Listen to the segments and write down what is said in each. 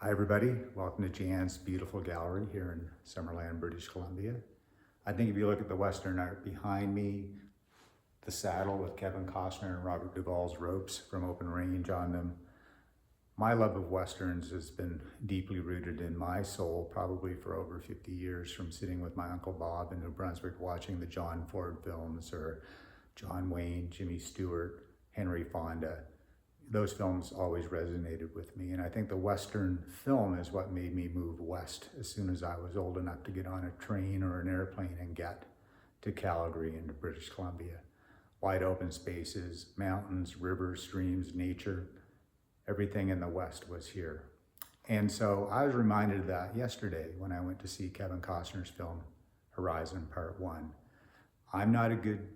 Hi everybody, welcome to Jan's beautiful gallery here in Summerland, British Columbia. I think if you look at the Western art behind me, the saddle with Kevin Costner and Robert Duvall's ropes from Open Range on them, my love of Westerns has been deeply rooted in my soul probably for over 50 years, from sitting with my Uncle Bob in New Brunswick watching the John Ford films, or John Wayne, Jimmy Stewart, Henry Fonda. Those films always resonated with me, and I think the Western film is what made me move west as soon as I was old enough to get on a train or an airplane and get to Calgary and to British Columbia. Wide open spaces, mountains, rivers, streams, nature, everything in the West was here. And so I was reminded of that yesterday when I went to see Kevin Costner's film, Horizon Part 1. I'm not a good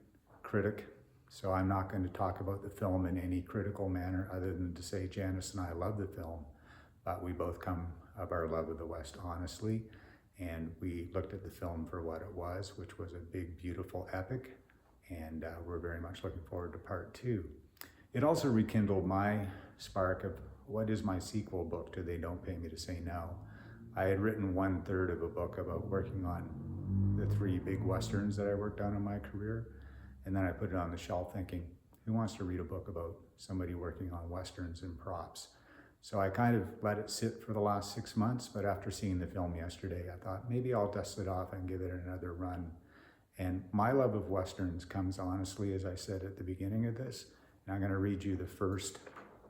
critic, so I'm not going to talk about the film in any critical manner other than to say Janice and I love the film, but we both come of our love of the West honestly, and we looked at the film for what it was, which was a big, beautiful epic, and we're very much looking forward to part 2. It also rekindled my spark of what is my sequel book to They Don't Pay Me to Say No. I had written 1/3 of a book about working on the 3 big Westerns that I worked on in my career. And then I put it on the shelf thinking, who wants to read a book about somebody working on Westerns and props? So I kind of let it sit for the last 6 months, but after seeing the film yesterday, I thought maybe I'll dust it off and give it another run. And my love of Westerns comes honestly, as I said at the beginning of this, and I'm gonna read you the first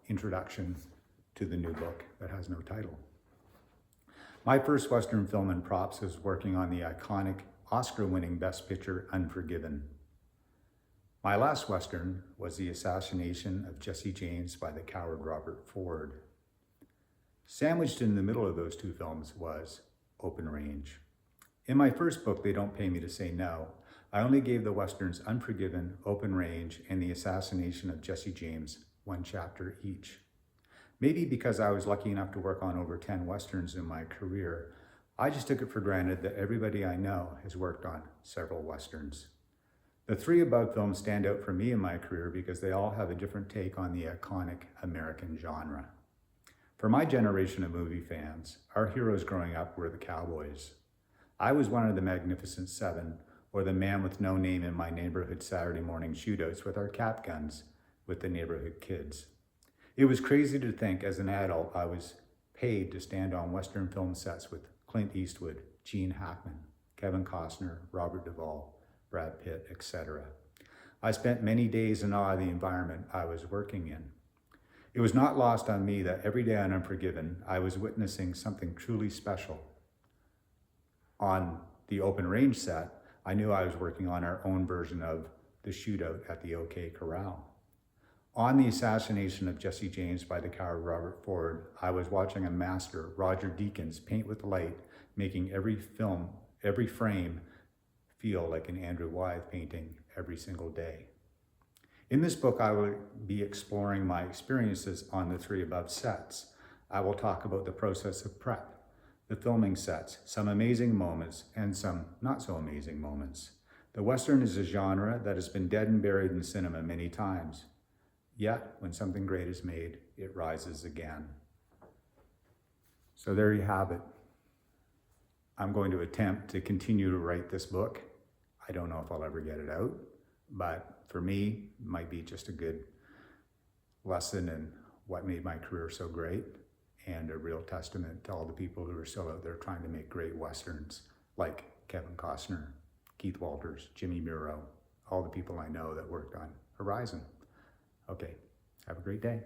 introduction to the new book that has no title. My first Western film and props was working on the iconic Oscar-winning Best Picture, Unforgiven. My last Western was the Assassination of Jesse James by the coward Robert Ford. Sandwiched in the middle of those 2 films was Open Range. In my first book, They Don't Pay Me to Say No, I only gave the Westerns Unforgiven, Open Range, and the Assassination of Jesse James 1 chapter each. Maybe because I was lucky enough to work on over 10 Westerns in my career, I just took it for granted that everybody I know has worked on several Westerns. The 3 above films stand out for me in my career because they all have a different take on the iconic American genre. For my generation of movie fans, our heroes growing up were the cowboys. I was one of the Magnificent 7, or the man with no name in my neighborhood Saturday morning shootouts with our cap guns with the neighborhood kids. It was crazy to think as an adult I was paid to stand on Western film sets with Clint Eastwood, Gene Hackman, Kevin Costner, Robert Duvall, Brad Pitt, etc. I spent many days in awe of the environment I was working in. It was not lost on me that every day on Unforgiven, I was witnessing something truly special. On the Open Range set, I knew I was working on our own version of the shootout at the OK Corral. On the Assassination of Jesse James by the coward Robert Ford, I was watching a master, Roger Deakins, paint with light, making every frame feel like an Andrew Wyeth painting every single day. In this book, I will be exploring my experiences on the 3 above sets. I will talk about the process of prep, the filming sets, some amazing moments, and some not so amazing moments. The Western is a genre that has been dead and buried in cinema many times. Yet, when something great is made, it rises again. So there you have it. I'm going to attempt to continue to write this book. I don't know if I'll ever get it out, but for me, it might be just a good lesson in what made my career so great, and a real testament to all the people who are still out there trying to make great Westerns, like Kevin Costner, Keith Walters, Jimmy Muro, all the people I know that worked on Horizon. Okay, have a great day.